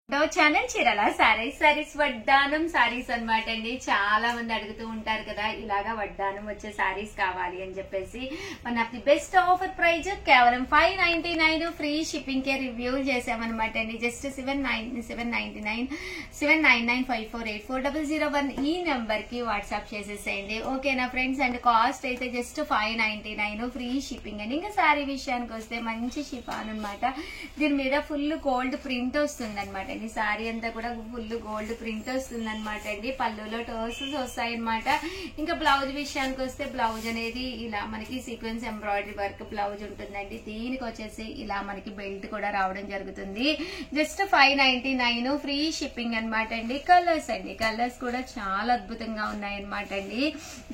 Channel చీరల సారీస్ వడ్డానం సారీస్ అన్నమాట అండి. చాలా మంది అడుగుతూ ఉంటారు కదా, ఇలాగా వడ్డానం వచ్చే సారీస్ కావాలి అని చెప్పేసి మన బెస్ట్ ఆఫర్ ప్రైస్ కేవలం 599 ఫ్రీ షిప్పింగ్ కే రివ్యూ చేసామన్నమాట అండి. జస్ట్ 799954848001 ఈ నెంబర్ కి వాట్సాప్ చేసేసేయండి. ఓకేనా ఫ్రెండ్స్? అండ్ కాస్ట్ అయితే జస్ట్ 599 ఫ్రీ షిప్పింగ్ అండి. ఇంకా సారీ విషయానికి వస్తే మంచి షిఫాన్ అనమాట. దీని మీద ఫుల్ గోల్డ్ ప్రింట్ వస్తుంది అనమాట. సారీ అంతా కూడా ఫుల్ గోల్డ్ ప్రింట్ వస్తుంది అనమాట అండి. పళ్ళులో టర్సెస్ వస్తాయి అనమాట. ఇంకా బ్లౌజ్ విషయానికి వస్తే బ్లౌజ్ అనేది ఇలా మనకి సీక్వెన్స్ ఎంబ్రాయిడరీ వర్క్ బ్లౌజ్ ఉంటుందండి. దీనికి వచ్చేసి ఇలా మనకి బెల్ట్ కూడా రావడం జరుగుతుంది. జస్ట్ 599 ఫ్రీ షిప్పింగ్ అనమాట అండి. కలర్స్ అండి, కలర్స్ కూడా చాలా అద్భుతంగా ఉన్నాయన్నమాట అండి.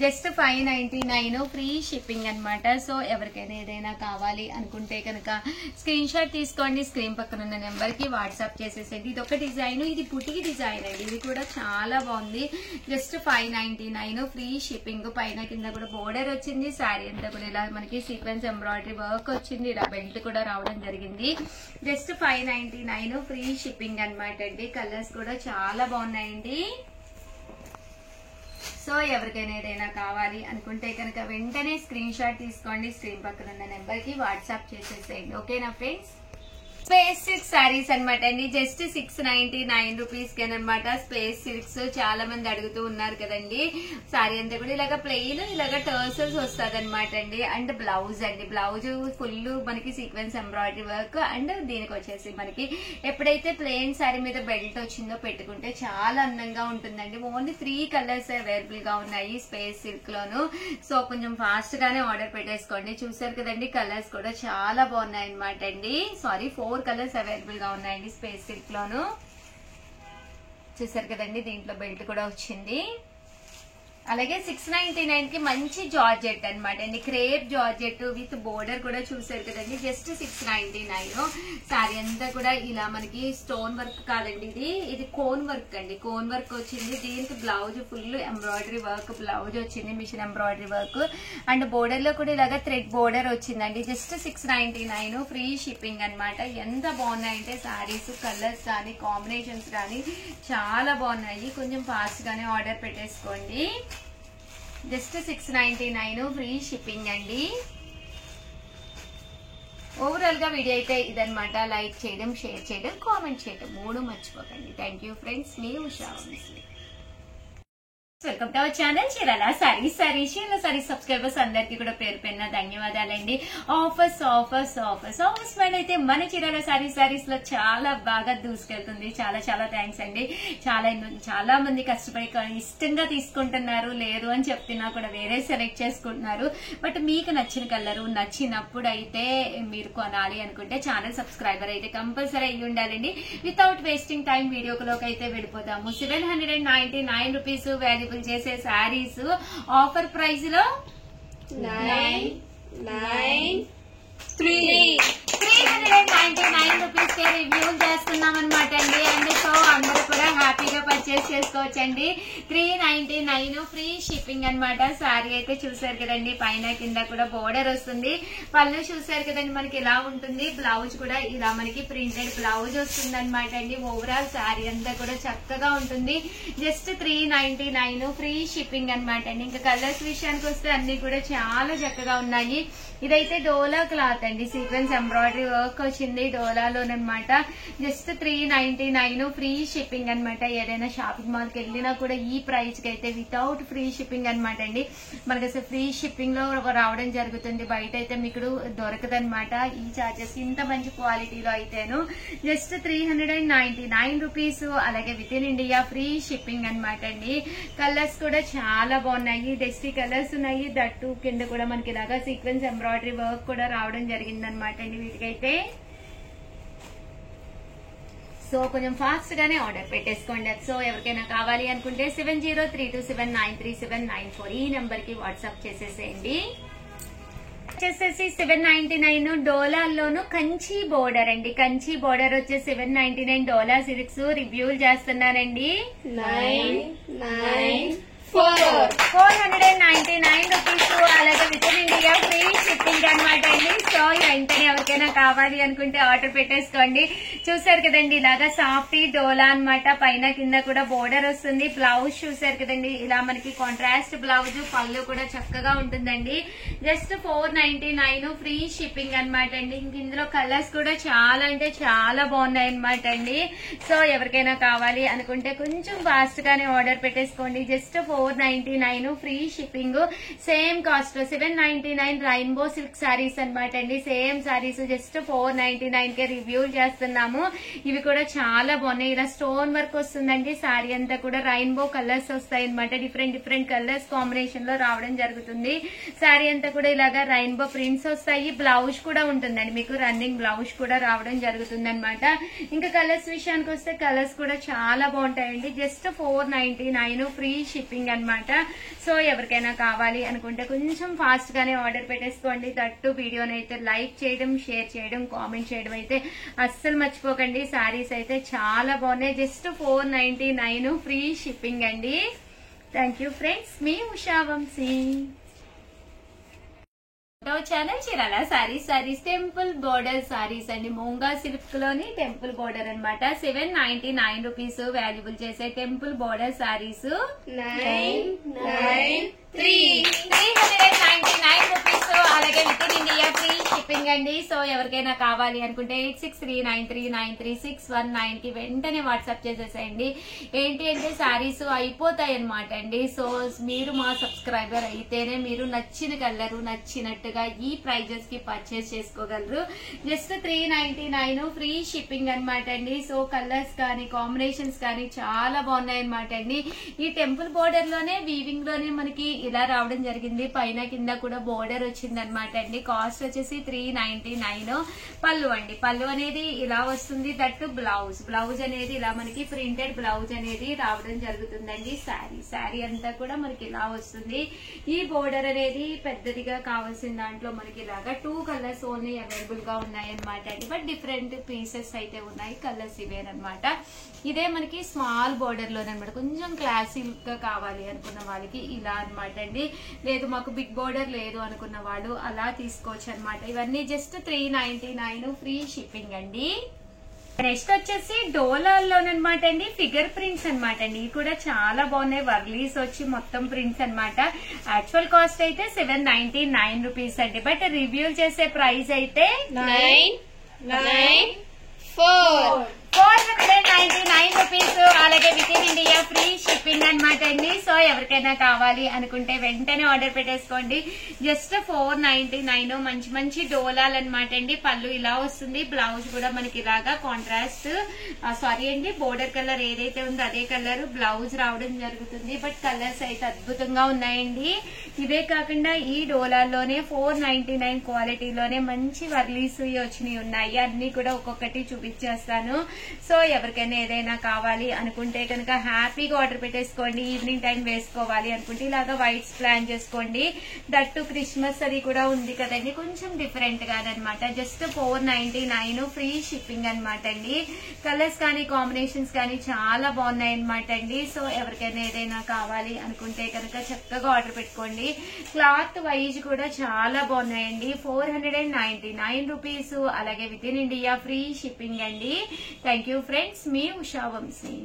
జస్ట్ 599 ఫ్రీ షిప్పింగ్ అనమాట. సో ఎవరికైనా ఏదైనా కావాలి అనుకుంటే కనుక స్క్రీన్ షాట్ తీసుకోండి. స్క్రీన్ పక్కన ఉన్న నెంబర్ కి వాట్సాప్ చేసేసండి. ఇది ఒక డిజైన్, ఇది బుటికి డిజైన్ అండి. ఇది కూడా చాలా బాగుంది. Just 599 free shipping. పైన కింద కూడా బోర్డర్ వచ్చింది. శారీ అంతా కూడా ఇలా మనకి సీక్వెన్స్ ఎంబ్రాయిడరీ వర్క్ వచ్చింది. ఇలా బెల్ట్ కూడా రావడం జరిగింది. జస్ట్ 599 ఫ్రీ షిప్పింగ్ అనమాట అండి. కలర్స్ కూడా చాలా బాగున్నాయండి. సో ఎవరికైనా ఏదైనా కావాలి అనుకుంటే కనుక వెంటనే స్క్రీన్ షాట్ తీసుకోండి. స్క్రీన్ పక్కన ఉన్న నెంబర్ కి వాట్సాప్ చేసేసేయండి. ఓకేనా ఫ్రెండ్స్? స్పేస్ సిల్క్ సారీస్ అనమాట అండి. జస్ట్ 699 రూపీస్ అనమాట. స్పేస్ సిల్క్స్ చాలా మంది అడుగుతూ ఉన్నారు కదండి. సారీ అంతా కూడా ఇలాగ ప్లెయిన్ ఇలాగ టర్సల్స్ వస్తుంది అనమాట అండి. అండ్ బ్లౌజ్ అండి, బ్లౌజ్ ఫుల్ మనకి సీక్వెన్స్ ఎంబ్రాయిడరీ వర్క్. అండ్ దీనికి వచ్చేసి మనకి ఎప్పుడైతే ప్లెయిన్ సారీ మీద బెల్ట్ వచ్చిందో పెట్టుకుంటే చాలా అందంగా ఉంటుందండి. ఓన్లీ 3 కలర్స్ అవైలబుల్ గా ఉన్నాయి స్పేస్ సిల్క్ లోను. సో కొంచెం ఫాస్ట్ గానే ఆర్డర్ పెట్టేసుకోండి. చూసారు కదండి, కలర్స్ కూడా చాలా బాగున్నాయి అనమాట అండి. సారీ 4 కలర్స్ అవైలబుల్ గా ఉన్నాయండి స్పేస్ సిల్క్ లోను. చూసారు కదండి, దీంట్లో బెల్ట్ కూడా వచ్చింది. అలాగే 699 కి మంచి జార్జెట్ అనమాట అండి. క్రేప్ జార్జెట్ విత్ బోర్డర్ కూడా చూసారు కదండి. జస్ట్ 699. సారీ అంతా కూడా ఇలా మనకి స్టోన్ వర్క్ కాదండి, ఇది కోన్ వర్క్ అండి. కోన్ వర్క్ వచ్చింది. దీనికి blouse full embroidery work blouse వచ్చింది, machine embroidery work. And border లో కూడా ఇలాగా థ్రెడ్ బోర్డర్ వచ్చిందండి. జస్ట్ 699 ఫ్రీ షిప్పింగ్ అనమాట. ఎంత బాగున్నాయంటే సారీస్, కలర్స్ కానీ కాంబినేషన్స్ కానీ చాలా బాగున్నాయి. కొంచెం ఫాస్ట్ గానే ఆర్డర్ పెట్టేసుకోండి. జస్ట్ 699 ఫ్రీ షిప్పింగ్ అండి. ఓవరాల్ గా వీడియో అయితే ఇదనమాట. లైక్ చేయడం, షేర్ చేయడం, కామెంట్ చేయడం 3 మర్చిపోకండి. Thank you friends. మీ Usha. Welcome to our channel చీరల సారీస్. చీరల సారీస్ సబ్స్క్రైబర్స్ అందరికీ కూడా పేరు పేరున ధన్యవాదాలండి. ఆఫర్స్ మేడం అయితే మన చీరల సారీస్ లో చాలా బాగా దూసుకెళ్తుంది. చాలా చాలా థ్యాంక్స్ అండి. చాలా మంది కష్టపడి ఇష్టంగా తీసుకుంటున్నారు. లేదు అని చెప్తున్నా కూడా వేరే సెలెక్ట్ చేసుకుంటున్నారు. బట్ మీకు నచ్చిన కలర్ నచ్చినప్పుడు అయితే మీరు కొనాలి అనుకుంటే ఛానల్ సబ్స్క్రైబర్ అయితే కంపల్సరీ అయ్యి ఉండాలండి. వితౌట్ వేస్టింగ్ టైం వీడియోలోకి అయితే వెళ్ళిపోతాము. 799 రూపీస్ వాల్యుబుల్ చేసే సారీస్ ఆఫర్ ప్రైస్ లో 399 రూపీస్ కే రివ్యూ చేస్తున్నాం అనమాట అండి. అండ్ సో అందరూ కూడా హ్యాపీగా పర్చేస్ చేసుకోవచ్చండి. 399 ఫ్రీ షిప్పింగ్ అనమాట. సారీ అయితే చూసారు కదండి, పైన కింద కూడా బోర్డర్ వస్తుంది. పళ్ళు చూసారు కదండి మనకి ఇలా ఉంటుంది. బ్లౌజ్ కూడా ఇలా మనకి ప్రింటెడ్ బ్లౌజ్ వస్తుంది అనమాట అండి. ఓవరాల్ సారీ అంతా కూడా చక్కగా ఉంటుంది. జస్ట్ 399 ఫ్రీ షిప్పింగ్ అనమాట అండి. ఇంకా కలర్స్ విషయానికి వస్తే అన్ని కూడా చాలా చక్కగా ఉన్నాయి. ఇదైతే డోలా క్లాత్ అండి, సీక్వెన్స్ ఎంబ్రాయిడరీ వర్క్ వచ్చింది డోలాలోనమాట. జస్ట్ 399 ఫ్రీ షిప్పింగ్ అనమాట. ఏదైనా షాపింగ్ మాల్ కి వెళ్ళినా కూడా ఈ ప్రైస్ కి అయితే వితౌట్ ఫ్రీ షిప్పింగ్ అనమాట అండి. మనకి అసలు ఫ్రీ షిప్పింగ్ లో రావడం జరుగుతుంది. బయట అయితే మీకు దొరకదనమాట ఈ చార్జెస్ ఇంత మంచి క్వాలిటీలో అయితేను. Just 399 rupees. అలాగే within India free shipping అనమాట అండి. కలర్స్ కూడా చాలా బాగున్నాయి. డెస్టీ కలర్స్ ఉన్నాయి. దట్టు కింద కూడా మనకి ఇలాగా సీక్వెన్స్ ఎంబ్రాయిడరీ వర్క్ కూడా రావడం జరిగింది అనమాట అండి వీటికైతే. సో కొంచెం ఫాస్ట్ గానే ఆర్డర్ పెట్టేసుకోండి. సో ఎవరికైనా కావాలి అనుకుంటే 7032793794 ఈ నెంబర్ కి వాట్సాప్ చేసేసేయండి. వచ్చేసేసి 799 డోలాల్లోను కంచి బోర్డర్ అండి. కంచి బోర్డర్ వచ్చే 799 డోలా సిల్క్స్ రివ్యూలు చేస్తున్నానండి. 994 499 రూపీస్, అలాగే within India free shipping అనమాట అండి. సో వెంటనే ఎవరికైనా కావాలి అనుకుంటే ఆర్డర్ పెట్టేసుకోండి. చూసారు కదండి, ఇలాగా సాఫ్టీ డోలా అనమాట, పైన కింద కూడా బోర్డర్ వస్తుంది. బ్లౌజ్ చూసారు కదండి, ఇలా మనకి కాంట్రాస్ట్ బ్లౌజ్, పళ్ళు కూడా చక్కగా ఉంటుందండి. జస్ట్ 499 ఫ్రీ షిప్పింగ్ అనమాట అండి. ఇంక ఇందులో కలర్స్ కూడా చాలా అంటే చాలా బాగున్నాయి అనమాట అండి. సో ఎవరికైనా కావాలి అనుకుంటే కొంచెం ఫాస్ట్ గానే ఆర్డర్ పెట్టేసుకోండి. Just 499 free shipping. Same cost 799 rainbow silk saris అనమాట అండి. సేమ్ సారీస్ జస్ట్ 499 కే రివ్యూ చేస్తున్నాము. ఇవి కూడా చాలా బాగున్నాయి. ఇలా స్టోన్ వర్క్ వస్తుందండి. సారీ అంతా కూడా రైన్బో కలర్స్ వస్తాయి అనమాట. డిఫరెంట్ డిఫరెంట్ కలర్స్ కాంబినేషన్ లో రావడం జరుగుతుంది. సారీ అంతా కూడా ఇలాగా రైన్బో ప్రింట్స్ వస్తాయి. బ్లౌజ్ కూడా ఉంటుందండి, మీకు రన్నింగ్ బ్లౌజ్ కూడా రావడం జరుగుతుంది అనమాట. ఇంకా కలర్స్ విషయానికి వస్తే కలర్స్ కూడా చాలా బాగుంటాయండి. జస్ట్ 499 ఫ్రీ షిప్పింగ్ అనమాట. సో ఎవరికైనా కావాలి అనుకుంటే కొంచెం ఫాస్ట్ గానే ఆర్డర్ పెట్టేసుకోండి. తట్టు వీడియోని అయితే లైక్ చేయడం, షేర్ చేయడం, కామెంట్ చేయడం అయితే అస్సలు మర్చిపోకండి. సారీస్ అయితే చాలా బాగున్నాయి. జస్ట్ 499 ఫ్రీ షిప్పింగ్ అండి. థ్యాంక్ యూ ఫ్రెండ్స్, మీ Usha Vamsi. Channel Chirala saris temple border saris అండి. మూంగా సిల్క్ లోని టెంపుల్ బోర్డర్ అనమాట. 799 రూపీస్ వాల్యుబుల్ చేసే టెంపుల్ బోర్డర్ సారీస్. 399 రూపీస్, అలాగే within India free shipping అండి. సో ఎవరికైనా కావాలి అనుకుంటే 8639393619 కి వెంటనే వాట్సాప్ చేసేసేయండి. ఏంటి అంటే సారీస్ అయిపోతాయి అనమాట అండి. సో మీరు మా సబ్స్క్రైబర్ అయితేనే మీరు నచ్చిన కలర్ నచ్చినట్టుగా ఈ ప్రైజెస్ కి పర్చేస్ చేసుకోగలరు. జస్ట్ 399 ఫ్రీ షిప్పింగ్ అనమాట అండి. సో కలర్స్ కానీ కాంబినేషన్స్ కానీ చాలా బాగున్నాయి అనమాట అండి. ఈ టెంపుల్ బోర్డర్ లోనే వీవింగ్ లోనే మనకి ఇలా రావడం జరిగింది. పైన కింద కూడా బోర్డర్ వచ్చింది అనమాట అండి. కాస్ట్ వచ్చేసి 399. పళ్ళు అండి, పళ్ళు అనేది ఇలా వస్తుంది. దట్టు బ్లౌజ్ అనేది ఇలా మనకి ప్రింటెడ్ బ్లౌజ్ అనేది రావడం జరుగుతుందండి. శారీ అంతా కూడా మనకి ఇలా వస్తుంది. ఈ బోర్డర్ అనేది పెద్దదిగా కావాల్సిన దాంట్లో మనకి ఇలాగా 2 కలర్స్ ఓన్లీ అవైలబుల్ గా ఉన్నాయి అనమాట అండి. బట్ డిఫరెంట్ పీసెస్ అయితే ఉన్నాయి. కలర్స్ ఇవేనమాట. ఇదే మనకి స్మాల్ బోర్డర్ లోనమాట. కొంచెం క్లాసీ లుక్ గా కావాలి అనుకున్న వాళ్ళకి ఇలా అనమాట అండి. లేదు మాకు బిగ్ బోర్డర్ లేదు అనుకున్న వాళ్ళు అలా తీసుకోవచ్చు అనమాట. ఇవన్నీ జస్ట్ 399 ఫ్రీ షిప్పింగ్ అండి. నెక్స్ట్ వచ్చేసి డోలాల్లోనమాట అండి, ఫిగర్ ప్రింట్స్ అనమాట అండి. ఇవి కూడా చాలా బాగున్నాయి. వర్లీస్ వచ్చి మొత్తం ప్రింట్స్ అనమాట. యాక్చువల్ కాస్ట్ అయితే 799 రూపీస్ అండి. బట్ రివ్యూ చేసే ప్రైస్ అయితే 499 రూపీస్, అలాగే within India free shipping అనమాట అండి. సో ఎవరికైనా కావాలి అనుకుంటే వెంటనే ఆర్డర్ పెట్టేసుకోండి. జస్ట్ 499. మంచి మంచి డోలాలు అనమాట అండి. పళ్ళు ఇలా వస్తుంది. బ్లౌజ్ కూడా మనకి ఇలాగా కాంట్రాస్ట్ బోర్డర్ కలర్ ఏదైతే ఉందో అదే కలర్ బ్లౌజ్ రావడం జరుగుతుంది. బట్ కలర్స్ అయితే అద్భుతంగా ఉన్నాయండి. ఇవే కాకుండా ఈ డోలాల్లోనే 499 క్వాలిటీలోనే మంచి వర్లీస్ వచ్చినవి ఉన్నాయి. అన్ని కూడా ఒక్కొక్కటి చూపించేస్తాను. సో ఎవరికైనా ఏదైనా కావాలి అనుకుంటే కనుక హ్యాపీగా ఆర్డర్ పెట్టేసుకోండి. ఈవినింగ్ టైం వేసుకోవాలి అనుకుంటే ఇలాగా వైట్స్ ప్లాన్ చేసుకోండి. దట్టు క్రిస్మస్ అది కూడా ఉంది కదండి, కొంచెం డిఫరెంట్ గానమాట. జస్ట్ 499 ఫ్రీ షిప్పింగ్ అనమాట అండి. కలర్స్ కానీ కాంబినేషన్స్ కానీ చాలా బాగున్నాయి అనమాట అండి. సో ఎవరికైనా ఏదైనా కావాలి అనుకుంటే కనుక చక్కగా ఆర్డర్ పెట్టుకోండి. క్లాత్ వైజ్ కూడా చాలా బాగున్నాయండి. 499 రూపీస్, అలాగే within India free shipping అండి. థ్యాంక్ యూ ఫ్రెండ్స్, మీ ఉషా వంశీ.